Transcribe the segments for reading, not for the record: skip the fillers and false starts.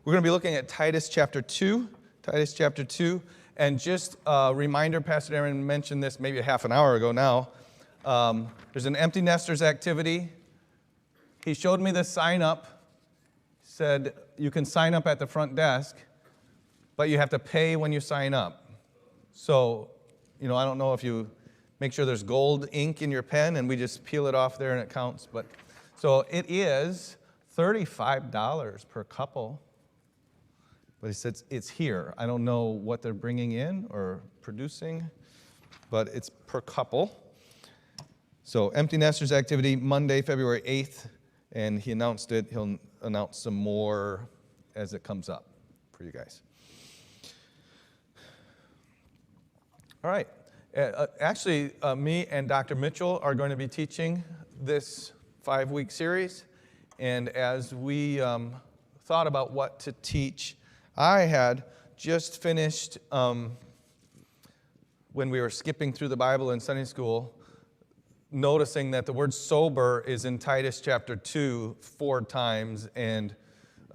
We're going to be looking at Titus chapter 2. And just a reminder, Pastor Aaron mentioned this maybe a half an hour ago now. There's an empty nesters activity. He showed me the sign up. He said, you can sign up at the front desk, but you have to pay when you sign up. So, I don't know if you make sure there's gold ink in your pen and we just peel it off there and it counts. But so it is $35 per couple. But he said it's here. I don't know what they're bringing in or producing, but it's per couple. So empty nesters activity, Monday, February 8th, and he announced it. He'll announce some more as it comes up for you guys. All right. Actually, me and Dr. Mitchell are going to be teaching this 5-week series. And as we thought about what to teach, I had just finished, when we were skipping through the Bible in Sunday school, noticing that the word sober is in Titus chapter 2 4 times, and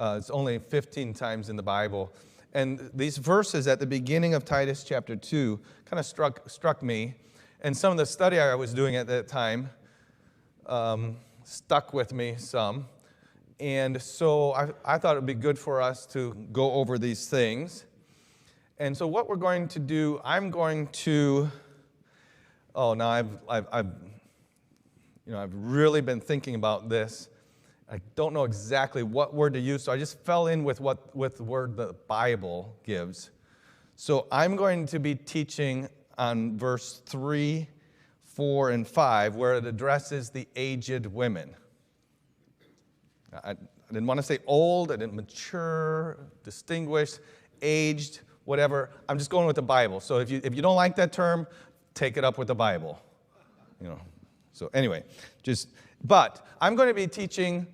it's only 15 times in the Bible. And these verses at the beginning of Titus chapter 2 kind of struck me, and some of the study I was doing at that time stuck with me some. And so I thought it would be good for us to go over these things. And so what we're going to do, I've really been thinking about this. I don't know exactly what word to use, so I just fell in with the word the Bible gives. So I'm going to be teaching on verse 3, 4, and 5, where it addresses the aged women. I didn't want to say old, I didn't mature, distinguished, aged, whatever. I'm just going with the Bible. So if you don't like that term, take it up with the Bible. So anyway, but I'm going to be teaching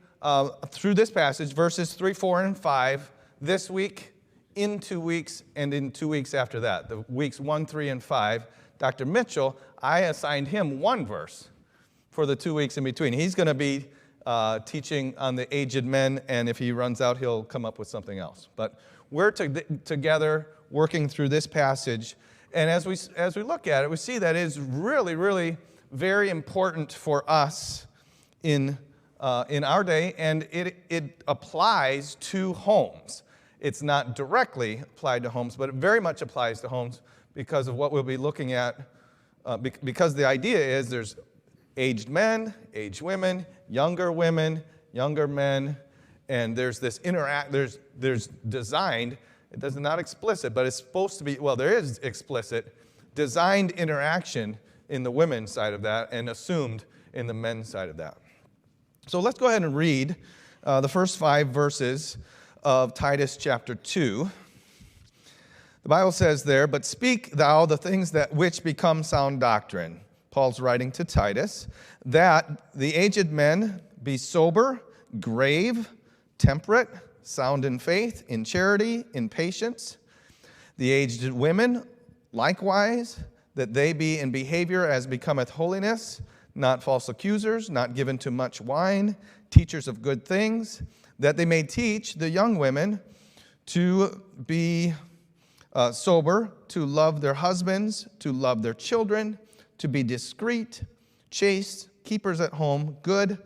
through this passage, verses 3, 4, and 5, this week, in 2 weeks, and in 2 weeks after that. The weeks 1, 3, and 5. Dr. Mitchell, I assigned him one verse for the 2 weeks in between. He's going to be teaching on the aged men, and if he runs out, he'll come up with something else. But we're together working through this passage, and as we look at it, we see that it is really, really very important for us in our day, and it applies to homes. It's not directly applied to homes, but it very much applies to homes because of what we'll be looking at. Because the idea is there's aged men, aged women, younger men, and there's this there's designed, it does not explicit, but it's supposed to be, well, there is explicit, designed interaction in the women's side of that and assumed in the men's side of that. So let's go ahead and read the first 5 verses of Titus chapter 2. The Bible says there, "But speak thou the things which become sound doctrine." Paul's writing to Titus, "that the aged men be sober, grave, temperate, sound in faith, in charity, in patience. The aged women likewise, that they be in behavior as becometh holiness, not false accusers, not given to much wine, teachers of good things, that they may teach the young women to be sober, to love their husbands, to love their children, to be discreet, chaste, keepers at home, good,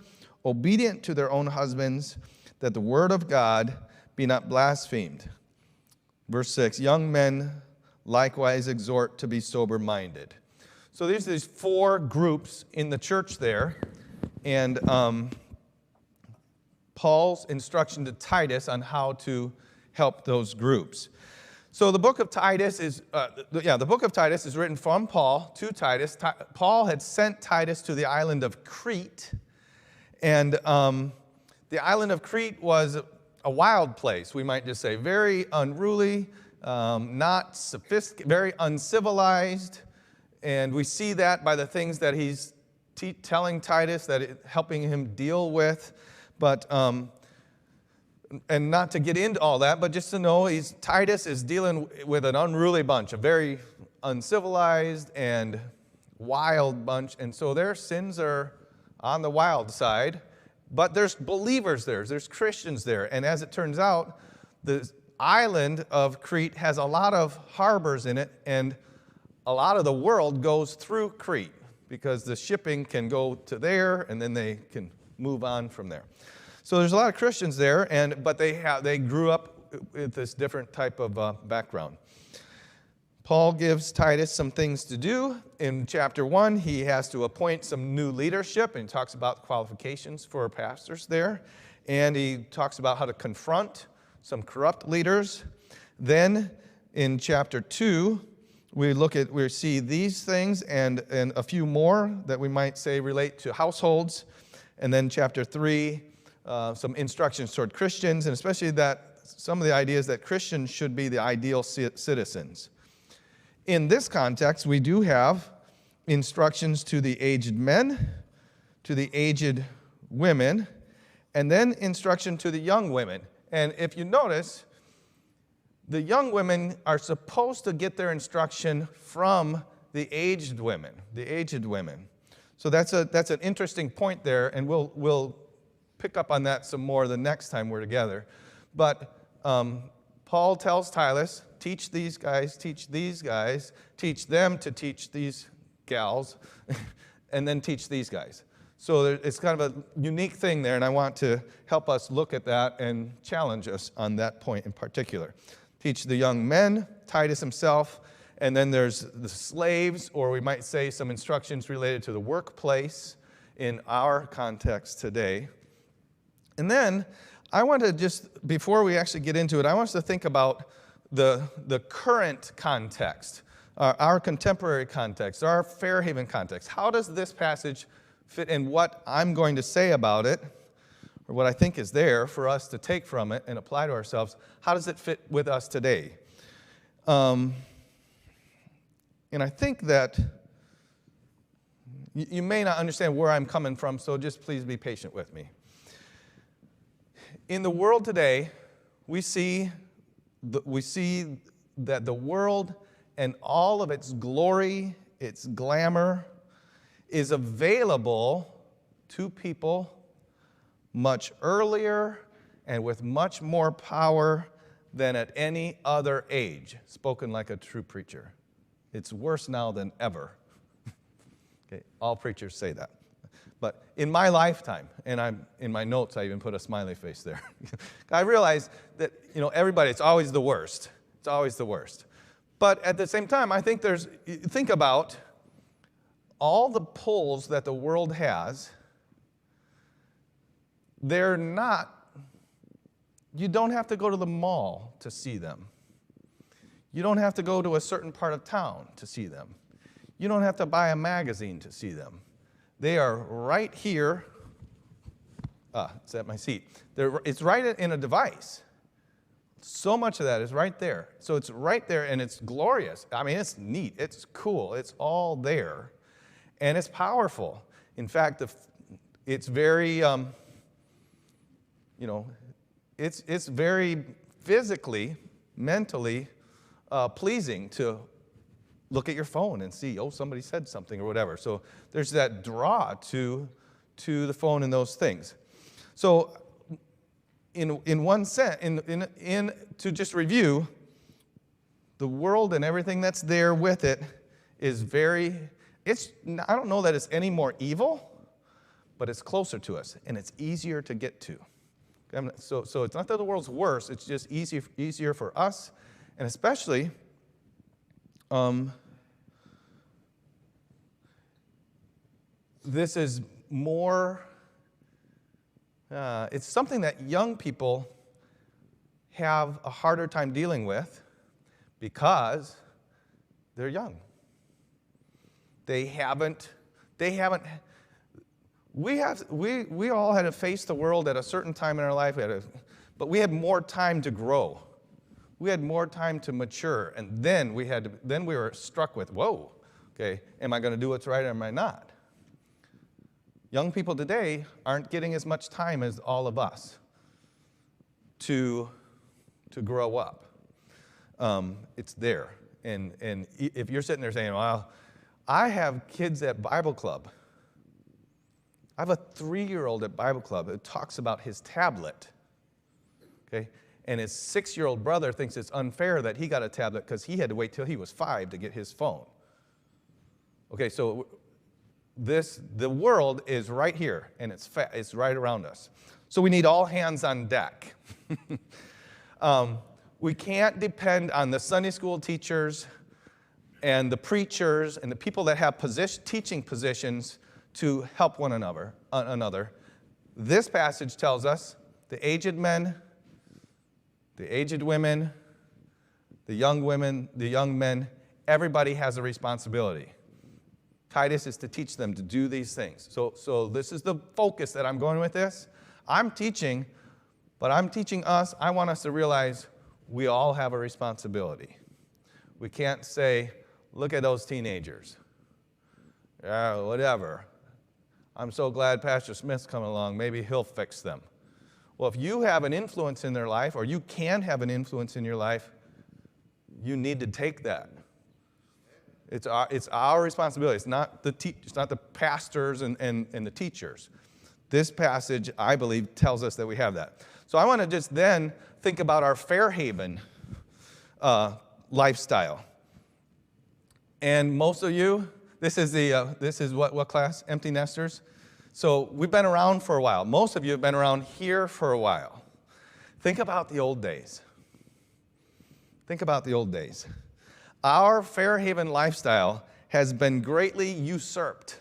obedient to their own husbands, that the word of God be not blasphemed." Verse 6, "Young men likewise exhort to be sober-minded." So there's these 4 groups in the church there, and Paul's instruction to Titus on how to help those groups. So the book of Titus is, written from Paul to Titus. Paul had sent Titus to the island of Crete, and the island of Crete was a wild place, we might just say, very unruly, not sophisticated, very uncivilized, and we see that by the things that he's telling Titus, helping him deal with, but and not to get into all that, but just to know Titus is dealing with an unruly bunch, a very uncivilized and wild bunch, and so their sins are on the wild side, but there's believers there, there's Christians there, and as it turns out, the island of Crete has a lot of harbors in it, and a lot of the world goes through Crete because the shipping can go to there, and then they can move on from there. So there's a lot of Christians there, but they grew up with this different type of background. Paul gives Titus some things to do. In chapter 1, he has to appoint some new leadership, and he talks about qualifications for pastors there. And he talks about how to confront some corrupt leaders. Then in chapter 2, we see these things and a few more that we might say relate to households. And then chapter 3, some instructions toward Christians, and especially that some of the ideas that Christians should be the ideal citizens. In this context, we do have instructions to the aged men, to the aged women, and then instruction to the young women. And if you notice, the young women are supposed to get their instruction from the aged women, So that's an interesting point there, and we'll pick up on that some more the next time we're together. But Paul tells Titus, teach these guys, teach these guys, teach them to teach these gals, and then teach these guys. So it's kind of a unique thing there, and I want to help us look at that and challenge us on that point in particular. Teach the young men, Titus himself, and then there's the slaves, or we might say some instructions related to the workplace in our context today. And then I want to just, before we actually get into it, I want us to think about the current context, our contemporary context, our Fairhaven context. How does this passage fit in what I'm going to say about it, or what I think is there for us to take from it and apply to ourselves? How does it fit with us today? And I think that you may not understand where I'm coming from, so just please be patient with me. In the world today, we see that the world and all of its glory, its glamour, is available to people much earlier and with much more power than at any other age, spoken like a true preacher. It's worse now than ever. Okay, all preachers say that. But in my lifetime, and in my notes, I even put a smiley face there. I realize that, everybody, it's always the worst. It's always the worst. But at the same time, I think think about all the pulls that the world has. You don't have to go to the mall to see them. You don't have to go to a certain part of town to see them. You don't have to buy a magazine to see them. They are right here. It's at my seat. It's right in a device. So much of that is right there. So it's right there, and it's glorious. I mean, it's neat. It's cool. It's all there, and it's powerful. In fact, it's very, it's very physically, mentally pleasing to look at your phone and see, somebody said something or whatever. So there's that draw to the phone and those things. So in one sense, to just review, the world and everything that's there with it is I don't know that it's any more evil, but it's closer to us and it's easier to get to. So it's not that the world's worse, it's just easier for us, and especially this is more, it's something that young people have a harder time dealing with because they're young. We all had to face the world at a certain time in our life, but we had more time to grow. We had more time to mature, and then we were struck with, whoa, okay, am I going to do what's right or am I not? Young people today aren't getting as much time as all of us to grow up. It's there. And if you're sitting there saying, well, I have kids at Bible Club. I have a 3-year-old at Bible Club who talks about his tablet. Okay? And his 6-year-old brother thinks it's unfair that he got a tablet because he had to wait till he was 5 to get his phone. Okay, so the world is right here, and it's right around us. So we need all hands on deck. We can't depend on the Sunday school teachers and the preachers and the people that have teaching positions to help one another. This passage tells us the aged men, the aged women, the young men, everybody has a responsibility. Titus is to teach them to do these things. So this is the focus that I'm going with this. I'm teaching, but I'm teaching us. I want us to realize we all have a responsibility. We can't say, look at those teenagers. Yeah, whatever. I'm so glad Pastor Smith's coming along. Maybe he'll fix them. Well, if you have an influence in their life, or you can have an influence in your life, you need to take that. It's our responsibility. It's not the pastors and the teachers. This passage, I believe, tells us that we have that. So I want to just then think about our Fairhaven lifestyle. And most of you, this is what class? Empty nesters. So we've been around for a while. Most of you have been around here for a while. Think about the old days. Think about the old days. Our Fairhaven lifestyle has been greatly usurped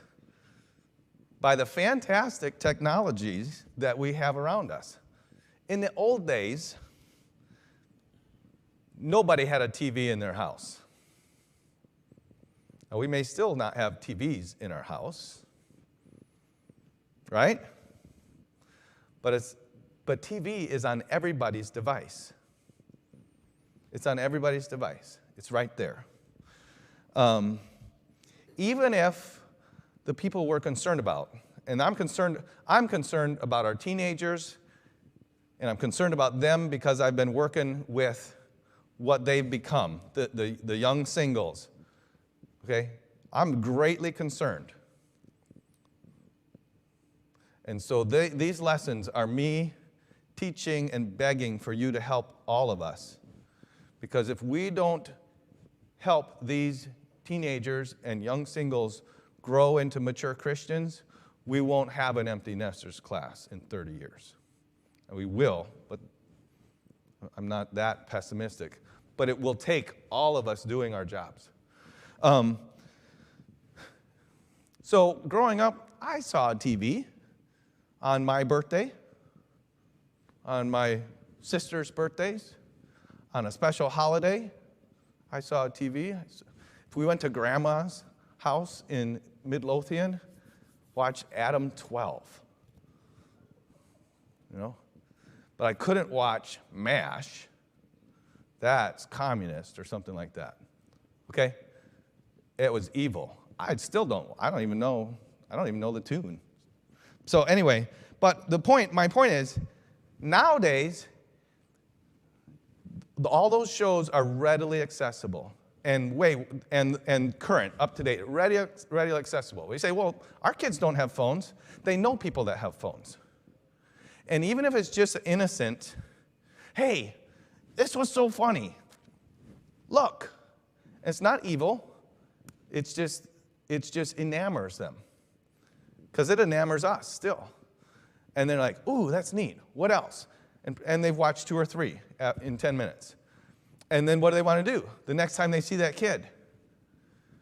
by the fantastic technologies that we have around us. In the old days, nobody had a TV in their house. Now, we may still not have TVs in our house, right? But TV is on everybody's device. It's on everybody's device. It's right there. Even if the people we're concerned about, and I'm concerned about our teenagers, and I'm concerned about them because I've been working with what they've become, the young singles. Okay? I'm greatly concerned. And so these lessons are me teaching and begging for you to help all of us. Because if we don't help these teenagers and young singles grow into mature Christians, we won't have an empty nesters class in 30 years. And we will, but I'm not that pessimistic. But it will take all of us doing our jobs. So growing up, I saw a TV on my birthday, on my sister's birthdays, on a special holiday. I saw a TV. If we went to Grandma's house in Midlothian, watch Adam 12. You know? But I couldn't watch MASH. That's communist or something like that. Okay? It was evil. I don't even know the tune. So anyway, but my point is, nowadays, all those shows are readily accessible and current, up to date, readily accessible. We say, well, our kids don't have phones. They know people that have phones. And even if it's just innocent, hey, this was so funny. Look, it's not evil. It just enamors them. Because it enamors us still. And they're like, ooh, that's neat. What else? And they've watched 2 or 3 in 10 minutes. And then what do they want to do the next time they see that kid?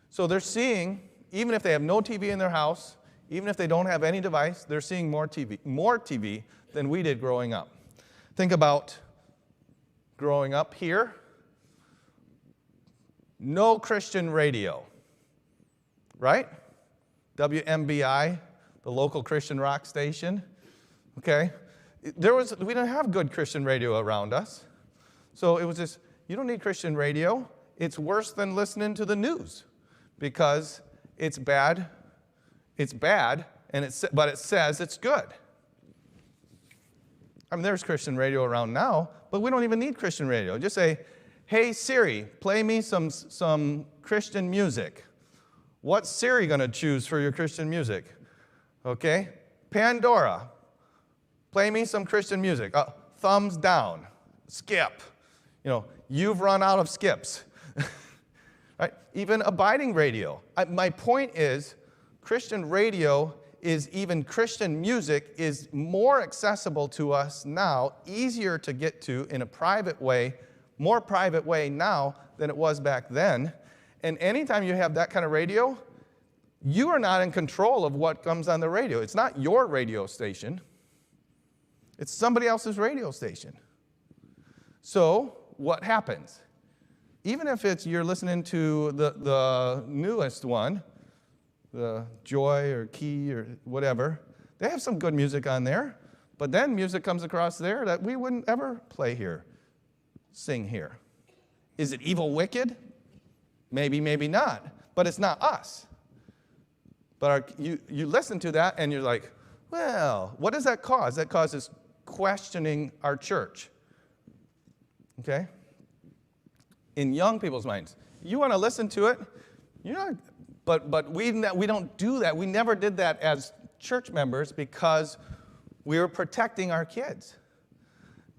So they're seeing, even if they have no TV in their house, even if they don't have any device, they're seeing more TV than we did growing up. Think about growing up here. No Christian radio, right? WMBI, the local Christian rock station, okay? We didn't have good Christian radio around us. So it was just, you don't need Christian radio. It's worse than listening to the news because it's bad, but it says it's good. I mean, there's Christian radio around now, but we don't even need Christian radio. Just say, hey, Siri, play me some Christian music. What's Siri going to choose for your Christian music? Okay? Pandora, play me some Christian music. Thumbs down. skip. You've run out of skips. Right? Even abiding radio. My point is, Christian radio even Christian music is more accessible to us now, easier to get to in a private way, more private way now than it was back then. And anytime you have that kind of radio, you are not in control of what comes on the radio. It's not your radio station. It's somebody else's radio station. So what happens? Even if you're listening to the newest one, the Joy or Key or whatever, they have some good music on there, but then music comes across there that we wouldn't ever play here, sing here. Is it evil, wicked? Maybe, maybe not, but it's not us. But you listen to that and you're like, well, what does that cause? That causes questioning our church. Okay? In young people's minds. You want to listen to it, but we don't do that. We never did that as church members because we were protecting our kids.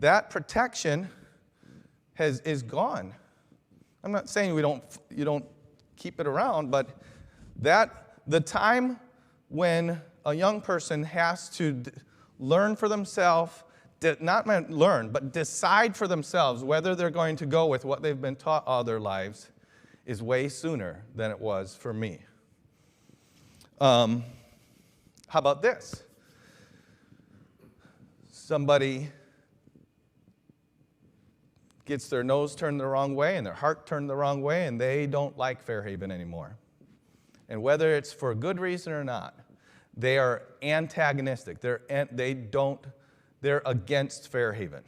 That protection is gone. I'm not saying you don't keep it around, but the time when a young person has to learn for themselves, not learn, but decide for themselves whether they're going to go with what they've been taught all their lives is way sooner than it was for me. How about this? Somebody gets their nose turned the wrong way and their heart turned the wrong way, and they don't like Fairhaven anymore. And whether it's for a good reason or not, they are antagonistic. They're against Fairhaven.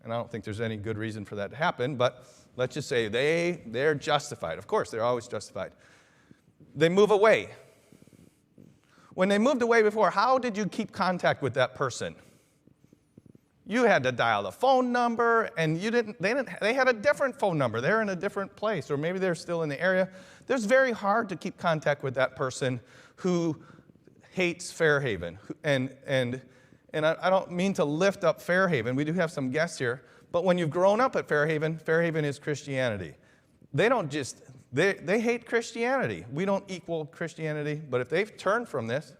And I don't think there's any good reason for that to happen, but let's just say they're justified. Of course, they're always justified. They move away. When they moved away before, how did you keep contact with that person? You had to dial the phone number, and they had a different phone number. They're in a different place, or maybe they're still in the area. It's very hard to keep contact with that person who hates Fairhaven. And I don't mean to lift up Fairhaven. We do have some guests here. But when you've grown up at Fairhaven, Fairhaven is Christianity. They hate Christianity. We don't equal Christianity. But if they've turned from this,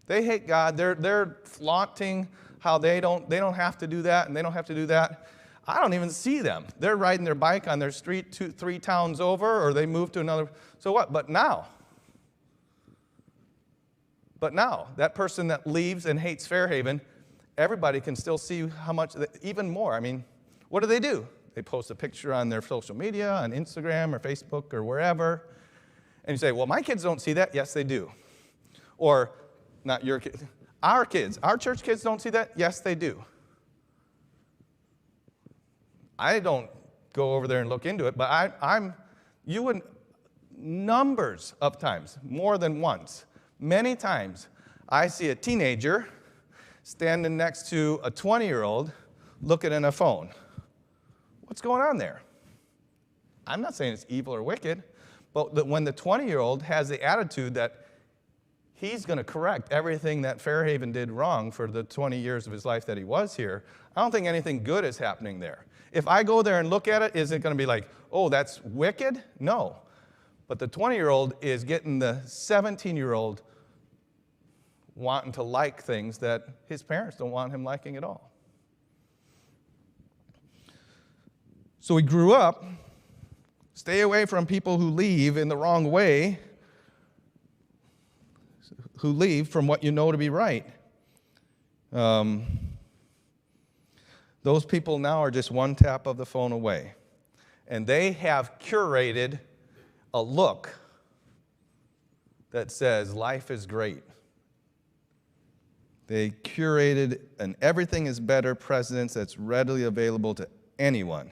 they hate God. They're flaunting how they don't have to do that and they don't have to do that. I don't even see them. They're riding their bike on their street 2-3 towns over, or they move to another. So what? But now, that person that leaves and hates Fairhaven, everybody can still see how much, even more. I mean, what do? They post a picture on their social media, on Instagram or Facebook or wherever, and you say, well, my kids don't see that. Yes, they do. Or, not your kids. Our church kids don't see that? Yes, they do. I don't go over there and look into it, but you would, numbers of times, more than once, many times, I see a teenager standing next to a 20-year-old looking at a phone. What's going on there? I'm not saying it's evil or wicked, but when the 20-year-old has the attitude that he's going to correct everything that Fairhaven did wrong for the 20 years of his life that he was here, I don't think anything good is happening there. If I go there and look at it, is it going to be like, oh, that's wicked? No. But the 20-year-old is getting the 17-year-old wanting to like things that his parents don't want him liking at all. So we grew up, stay away from people who leave in the wrong way, who leave from what you know to be right. Those people now are just one tap of the phone away. And they have curated a look that says life is great. They curated an everything is better presence that's readily available to anyone,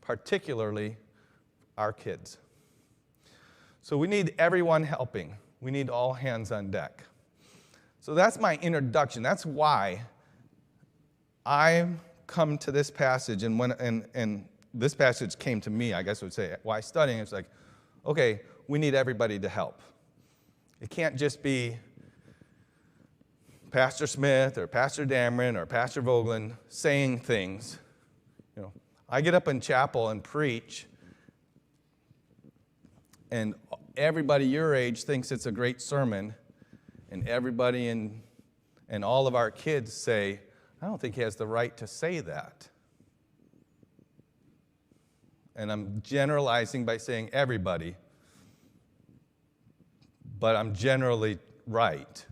particularly our kids. So we need everyone helping. We need all hands on deck. So that's my introduction. That's why I come to this passage, and this passage came to me, I guess I would say, why studying, it's like, okay, we need everybody to help. It can't just be Pastor Smith or Pastor Dameron or Pastor Voegtlin saying things. I get up in chapel and preach, and everybody your age thinks it's a great sermon, and everybody and all of our kids say, I don't think he has the right to say that. And I'm generalizing by saying everybody, but I'm generally right.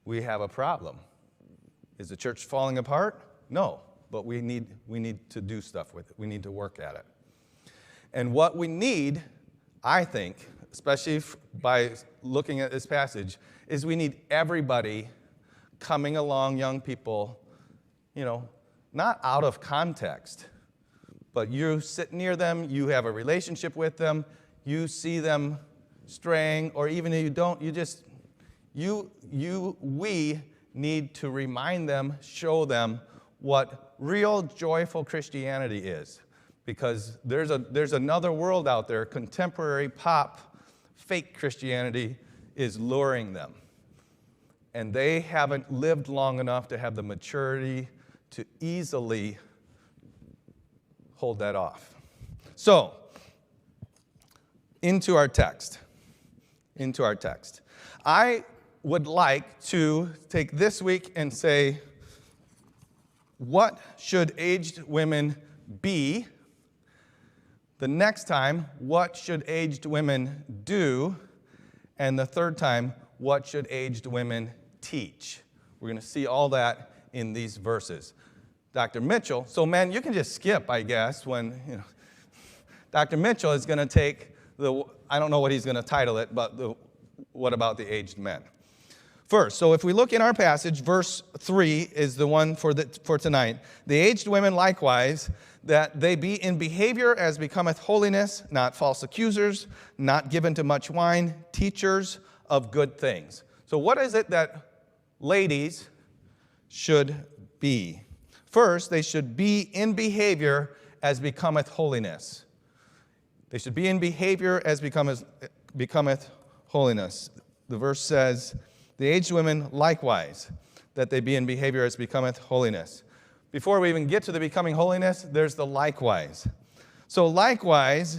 We have a problem. Is the church falling apart? No, but we need to do stuff with it. We need to work at it. And what we need, I think, especially by looking at this passage, is we need everybody coming along, young people, not out of context, but you sit near them, you have a relationship with them, you see them straying, or even if you don't, we need to remind them, show them what real joyful Christianity is. Because there's another world out there, contemporary pop, fake Christianity is luring them. And they haven't lived long enough to have the maturity to easily hold that off. So, into our text. I would like to take this week and say, what should aged women be? The next time, what should aged women do? And the third time, what should aged women teach? We're going to see all that in these verses. Dr. Mitchell, so men, you can just skip, I guess, when, Dr. Mitchell is going to take I don't know what he's going to title it, but what about the aged men? First, so if we look in our passage, verse 3 is the one for tonight. The aged women likewise, that they be in behavior as becometh holiness, not false accusers, not given to much wine, teachers of good things. So what is it that ladies should be? First, they should be in behavior as becometh holiness. They should be in behavior as becometh holiness. The verse says, the aged women likewise, that they be in behavior as becometh holiness. Before we even get to the becoming holiness, there's the likewise. So likewise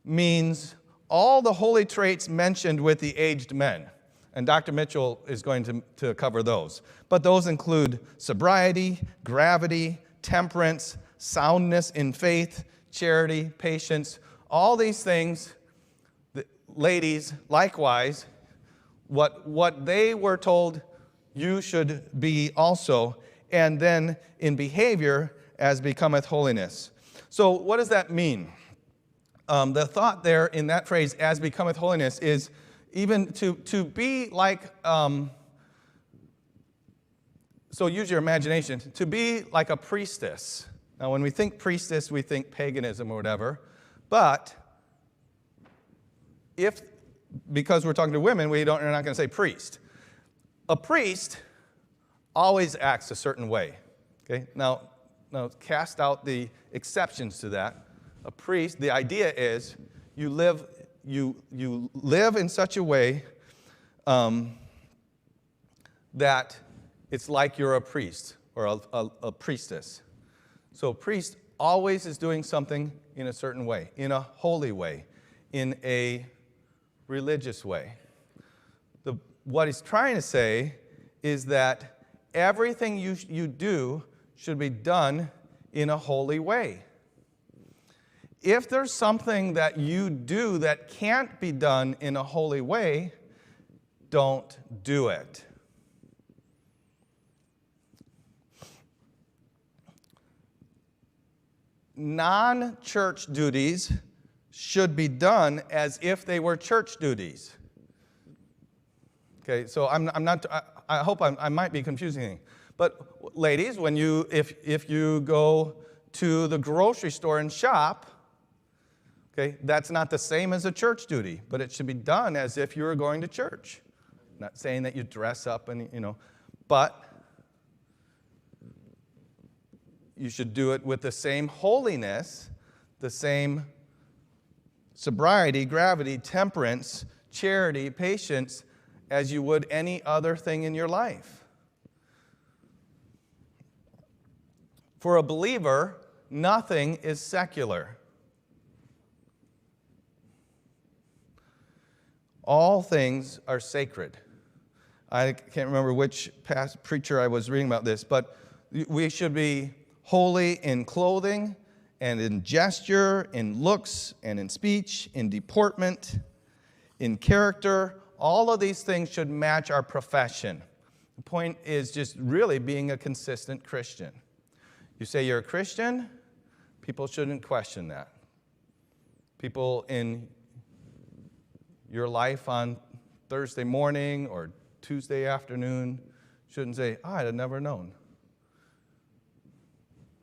means all the holy traits mentioned with the aged men. And Dr. Mitchell is going to cover those. But those include sobriety, gravity, temperance, soundness in faith, charity, patience. All these things, the ladies, likewise, what they were told you should be also, and then in behavior as becometh holiness. So what does that mean? The thought there in that phrase, as becometh holiness, is even to be like, so use your imagination, to be like a priestess. Now when we think priestess, we think paganism or whatever, but because we're talking to women, we're not going to say priest. A priest always acts a certain way. Okay? Now cast out the exceptions to that. A priest, the idea is you live in such a way that it's like you're a priest or a priestess. So a priest always is doing something in a certain way, in a holy way, in a religious way. What he's trying to say is that everything you do should be done in a holy way. If there's something that you do that can't be done in a holy way, don't do it. Non-church duties should be done as if they were church duties. Okay, so I hope I might be confusing things. But ladies, if you go to the grocery store and shop, okay, that's not the same as a church duty, but it should be done as if you were going to church. Not saying that you dress up and, but you should do it with the same holiness, the same sobriety, gravity, temperance, charity, patience, as you would any other thing in your life. For a believer, nothing is secular. All things are sacred. I can't remember which past preacher I was reading about this, but we should be holy in clothing and in gesture, in looks and in speech, in deportment, in character. All of these things should match our profession. The point is just really being a consistent Christian. You say you're a Christian, people shouldn't question that. People in your life on Thursday morning or Tuesday afternoon shouldn't say, I'd have never known.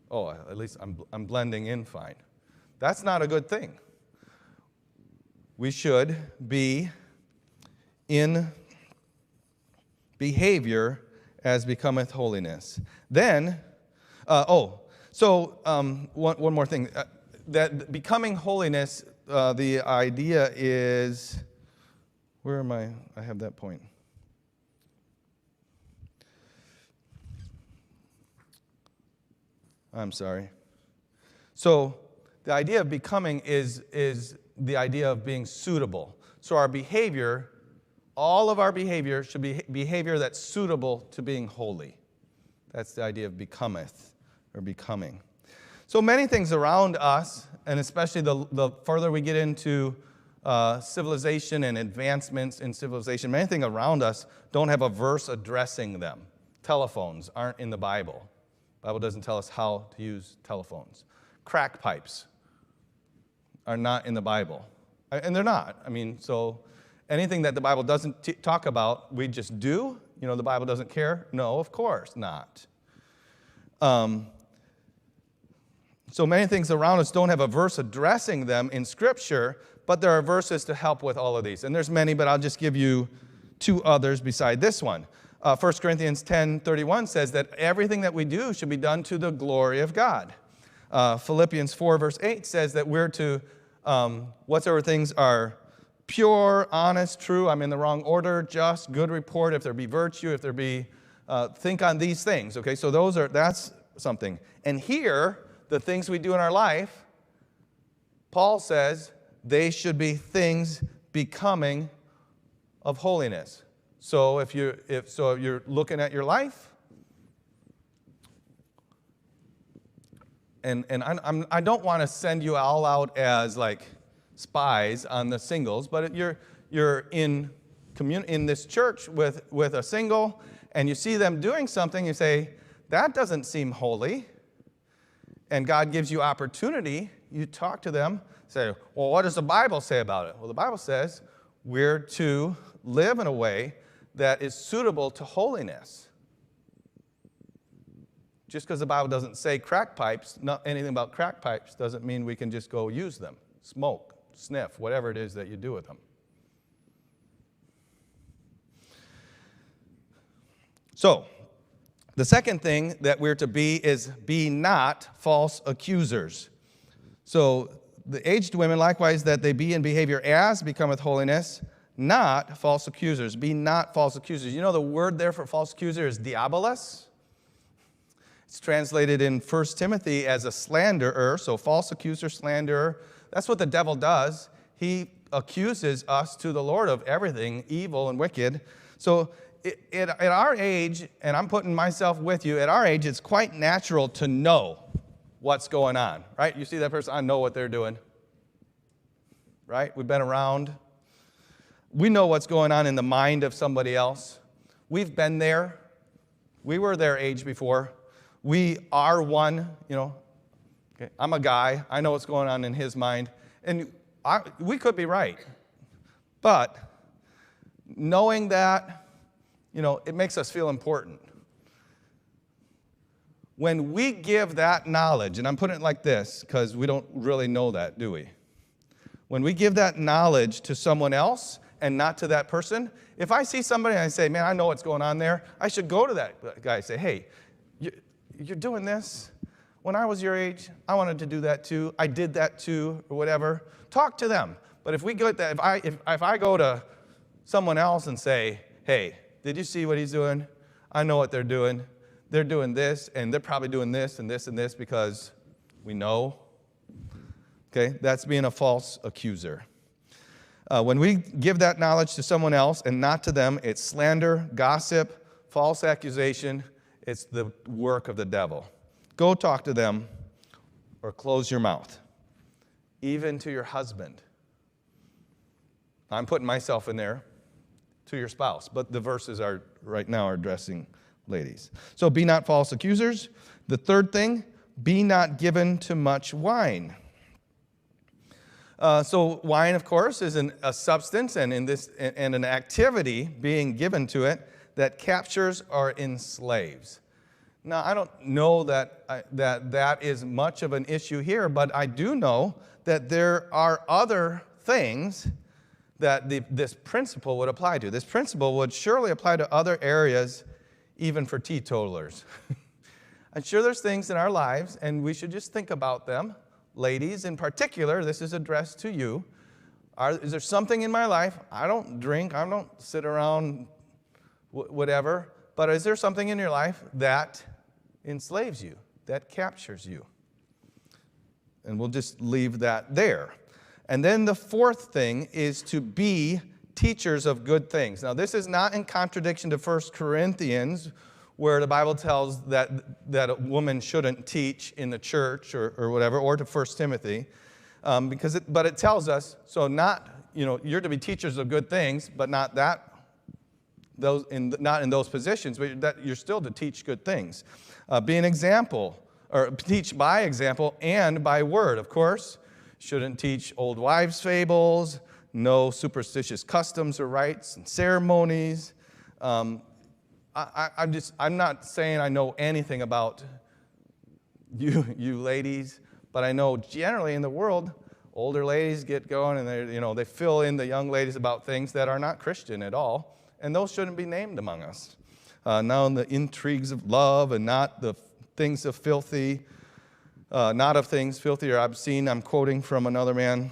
Oh, at least I'm blending in fine. That's not a good thing. We should be in behavior as becometh holiness. Then, one more thing. That becoming holiness, the idea is, where am I? I have that point. I'm sorry. So the idea of becoming is the idea of being suitable. So our behavior, all of our behavior should be behavior that's suitable to being holy. That's the idea of becometh or becoming. So many things around us, and especially the further we get into civilization and advancements in civilization, many things around us don't have a verse addressing them. Telephones aren't in the Bible. The Bible doesn't tell us how to use telephones. Crack pipes are not in the Bible. And they're not. I mean, so anything that the Bible doesn't talk about, we just do. You know, the Bible doesn't care? No, of course not. So many things around us don't have a verse addressing them in Scripture, but there are verses to help with all of these. And there's many, but I'll just give you two others beside this one. 1 Corinthians 10:31 says that everything that we do should be done to the glory of God. Philippians 4 verse 8 says that we're to, whatsoever things are pure, honest, true, I'm in the wrong order, just, good report, if there be virtue, if there be, think on these things. Okay, so that's something. And here, the things we do in our life, Paul says they should be things becoming of holiness. So if you're looking at your life, and I don't want to send you all out as like spies on the singles, but you're in this church with a single, and you see them doing something, you say, that doesn't seem holy, and God gives you opportunity, you talk to them, say, well, what does the Bible say about it? Well, the Bible says we're to live in a way that is suitable to holiness. Just because the Bible doesn't say crack pipes, not anything about crack pipes, doesn't mean we can just go use them, smoke, sniff, whatever it is that you do with them. So, the second thing that we're to be is be not false accusers. So, the aged women, likewise, that they be in behavior as becometh holiness, not false accusers. Be not false accusers. You know the word there for false accuser is diabolos. It's translated in 1 Timothy as a slanderer, so false accuser, slanderer. That's what the devil does. He accuses us to the Lord of everything evil and wicked. So at our age, and I'm putting myself with you, at our age, it's quite natural to know what's going on, right? You see that person, I know what they're doing, right? We've been around. We know what's going on in the mind of somebody else. We've been there. We were their age before. We are one, you know. Okay, I'm a guy. I know what's going on in his mind. And we could be right. But knowing that, you know, it makes us feel important. When we give that knowledge, and I'm putting it like this because we don't really know that, do we? When we give that knowledge to someone else, and not to that person. If I see somebody and I say, man, I know what's going on there, I should go to that guy and say, hey, you're doing this. When I was your age, I wanted to do that too. I did that too, or whatever. Talk to them. But if we go that, if I go to someone else and say, hey, did you see what he's doing? I know what they're doing. they're doing this, and they're probably doing this and this and this because we know. Okay, that's being a false accuser. When we give that knowledge to someone else and not to them, it's slander, gossip, false accusation. It's the work of the devil. Go talk to them or close your mouth, even to your husband. I'm putting myself in there, to your spouse, but the verses are right now are addressing ladies. So be not false accusers. The third thing, be not given to much wine. So wine, of course, is a substance and an activity being given to it that captures or enslaves. Now, I don't know that is much of an issue here, but I do know that there are other things that this principle would apply to. This principle would surely apply to other areas, even for teetotalers. I'm sure there's things in our lives, and we should just think about them. Ladies, in particular, this is addressed to you. Is there something in my life? I don't drink. I don't sit around whatever. But is there something in your life that enslaves you, that captures you? And we'll just leave that there. And then the fourth thing is to be teachers of good things. Now, this is not in contradiction to 1 Corinthians, where the Bible tells that a woman shouldn't teach in the church or whatever, or to 1 Timothy, but it tells us, so not, you're to be teachers of good things, but not in those positions, but that you're still to teach good things. Be an example, or teach by example and by word, of course. Shouldn't teach old wives' fables, no superstitious customs or rites and ceremonies. I'm not saying I know anything about you ladies, but I know generally in the world, older ladies get going and they fill in the young ladies about things that are not Christian at all, and those shouldn't be named among us. Now in the intrigues of love and not the things of filthy, not of things filthy or obscene, I'm quoting from another man.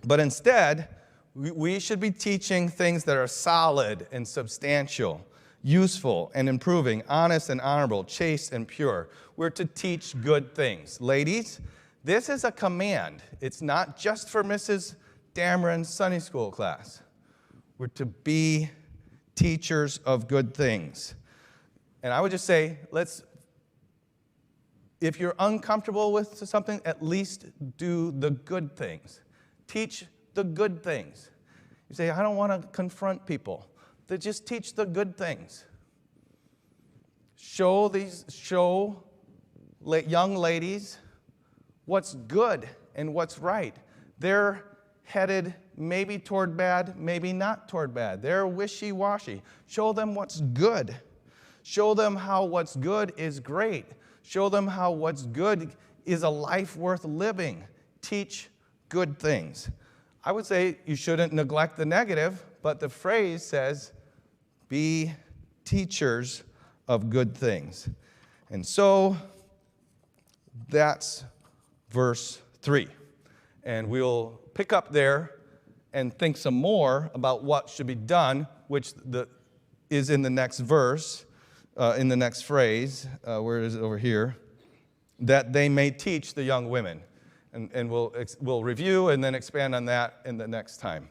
But instead, we should be teaching things that are solid and substantial, useful and improving, honest and honorable, chaste and pure. We're to teach good things. Ladies, this is a command. It's not just for Mrs. Dameron's Sunday school class. We're to be teachers of good things. And I would just say, if you're uncomfortable with something, at least do the good things. Teach the good things. You say, I don't want to confront people. Then just teach the good things. Show young ladies what's good and what's right. They're headed maybe toward bad, maybe not toward bad. They're wishy-washy. Show them what's good. Show them how what's good is great. Show them how what's good is a life worth living. Teach good things. I would say you shouldn't neglect the negative, but the phrase says, be teachers of good things. And so that's verse 3. And we'll pick up there and think some more about what should be done, which is in the next verse. In the next phrase, where is it over here? That they may teach the young women. And we'll review and then expand on that in the next time.